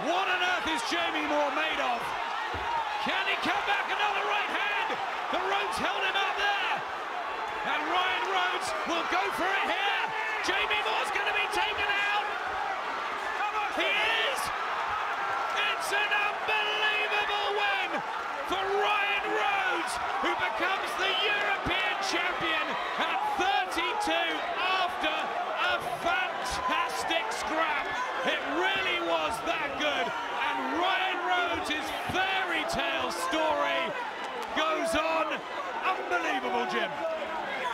What on earth is Jamie Moore made of? Can he come back? Another right hand. The Rhodes held him up there. And Ryan Rhodes will go for it here. Jamie Moore's going to be taken out. He is. It's an unbelievable win for Ryan Rhodes, who becomes the European champion at 32 after a fantastic scrap. It really was that good. And Ryan Rhodes' fairy tale story goes on. Unbelievable, Jim.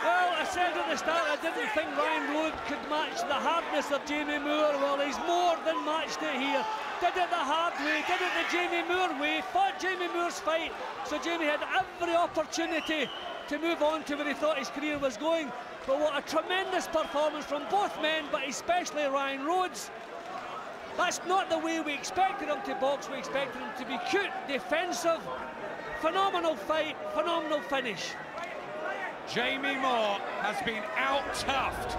Well, I said at the start I didn't think Ryan Rhodes could match the hardness of Jamie Moore. Well, he's more than matched it here. Did it the hard way, did it the Jamie Moore way, fought Jamie Moore's fight. So Jamie had every opportunity to move on to where he thought his career was going. But what a tremendous performance from both men, but especially Ryan Rhodes. That's not the way we expected him to box. We expected him to be cute, defensive. Phenomenal fight, phenomenal finish. Jamie Moore has been out-toughed.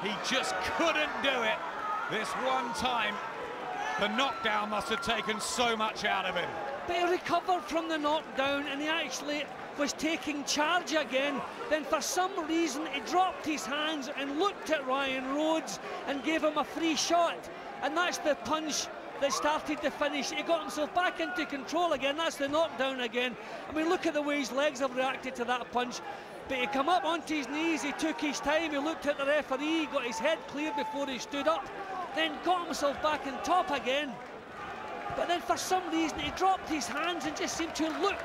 He just couldn't do it this one time. The knockdown must have taken so much out of him. But he recovered from the knockdown and he actually was taking charge again. Then for some reason he dropped his hands and looked at Ryan Rhodes and gave him a free shot. And that's the punch that started the finish. He got himself back into control again. That's the knockdown again. I mean, look at the way his legs have reacted to that punch. But he came up onto his knees, he took his time, he looked at the referee, got his head clear before he stood up, then got himself back on top again. But then for some reason he dropped his hands and just seemed to look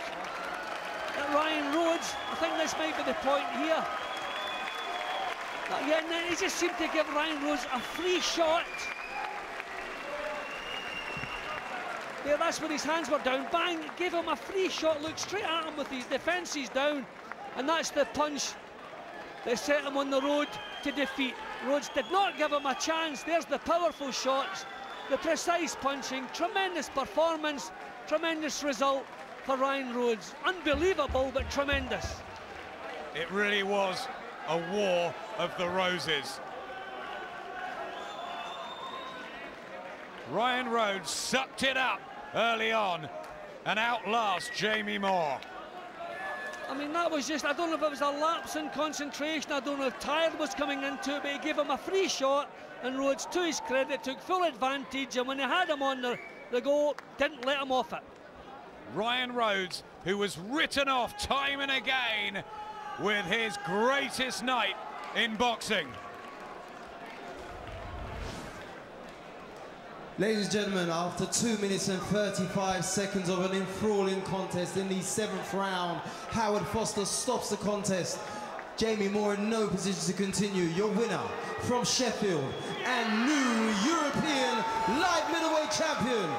at Ryan Rhodes. I think this might be the point here. Yeah, and then he just seemed to give Ryan Rhodes a free shot. Yeah, that's where his hands were down. Bang, gave him a free shot, looked straight at him with his defences down. And that's the punch that set him on the road to defeat. Rhodes did not give him a chance. There's the powerful shots, the precise punching, tremendous performance, tremendous result for Ryan Rhodes. Unbelievable, but tremendous. It really was a war of the roses. Ryan Rhodes sucked it up early on and outlast Jamie Moore. I mean, that was just, I don't know if it was a lapse in concentration, I don't know if tired was coming into it, but he gave him a free shot, and Rhodes, to his credit, took full advantage, and when he had him on the go, didn't let him off it. Ryan Rhodes, who was written off time and again with his greatest night in boxing. Ladies and gentlemen, after 2 minutes and 35 seconds of an enthralling contest in the 7th round, Howard Foster stops the contest. Jamie Moore in no position to continue. Your winner from Sheffield and new European light middleweight champion,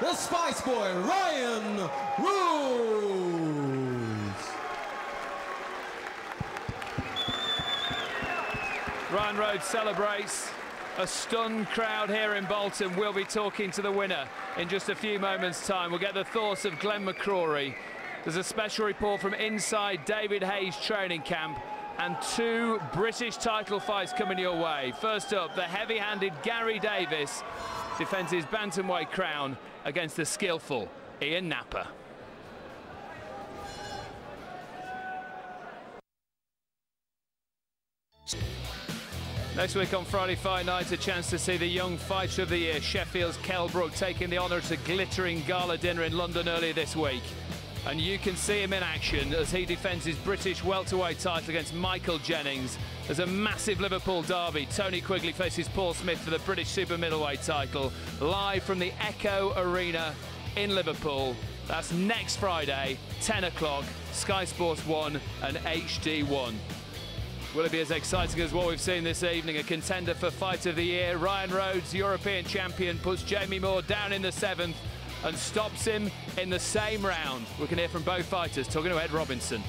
the Spice Boy, Ryan Rhodes. Ryan Rhodes celebrates. A stunned crowd here in Bolton. We'll be talking to the winner in just a few moments' time. We'll get the thoughts of Glenn McCrory. There's a special report from inside David Hayes' training camp and 2 British title fights coming your way. First up, the heavy-handed Gary Davis defends his bantamweight crown against the skillful Ian Napper. Next week on Friday Fight Night, a chance to see the young fighter of the year, Sheffield's Kell Brook, taking the honour at a glittering gala dinner in London earlier this week. And you can see him in action as he defends his British welterweight title against Michael Jennings. There's a massive Liverpool derby. Tony Quigley faces Paul Smith for the British super middleweight title, live from the Echo Arena in Liverpool. That's next Friday, 10 o'clock, Sky Sports 1 and HD1. Will it be as exciting as what we've seen this evening? A contender for Fight of the Year. Ryan Rhodes, European champion, puts Jamie Moore down in the 7th and stops him in the same round. We can hear from both fighters, talking to Ed Robinson.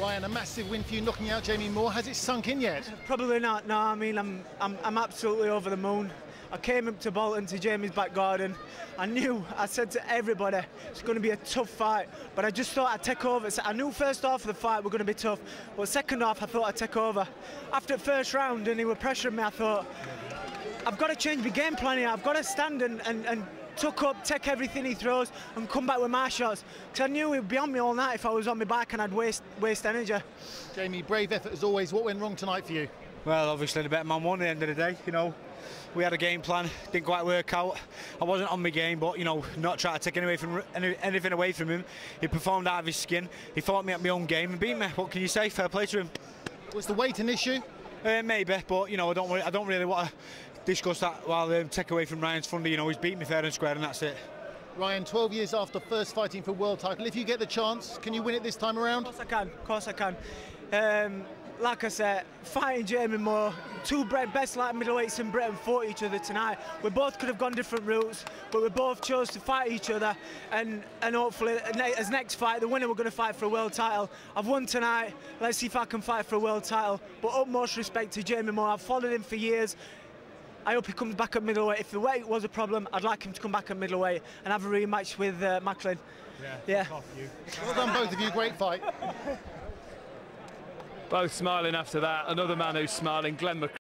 Ryan, a massive win for you, knocking out Jamie Moore. Has it sunk in yet? Probably not. No, I mean, I'm absolutely over the moon. I came up to Bolton, to Jamie's back garden. I said to everybody, it's going to be a tough fight, but I just thought I'd take over. So I knew first half of the fight were going to be tough, but second half I thought I'd take over. After the first round and he was pressuring me, I thought, I've got to change my game plan here. I've got to stand and tuck up, take everything he throws and come back with my shots. Because I knew he'd be on me all night if I was on my back and I'd waste energy. Jamie, brave effort as always. What went wrong tonight for you? Well, obviously the better man won at the end of the day, you know. We had a game plan, didn't quite work out. I wasn't on my game, but, you know, not trying to take anything away from him. He performed out of his skin. He fought me at my own game and beat me. What can you say? Fair play to him. Was the weight an issue? Maybe, but, you know, I don't really want to discuss that while take away from Ryan's thunder. You know, he's beat me fair and square, and that's it. Ryan, 12 years after first fighting for world title, if you get the chance, can you win it this time around? Of course I can. Like I said, fighting Jamie Moore, two best light middleweights in Britain fought each other tonight. We both could have gone different routes, but we both chose to fight each other, and hopefully, as next fight, the winner we're going to fight for a world title. I've won tonight, let's see if I can fight for a world title, but utmost respect to Jamie Moore. I've followed him for years. I hope he comes back at middleweight. If the weight was a problem, I'd like him to come back at middleweight and have a rematch with Macklin. Yeah. Well done, both of you. Great fight. Both smiling after that. Another man who's smiling, Glenn McCracken.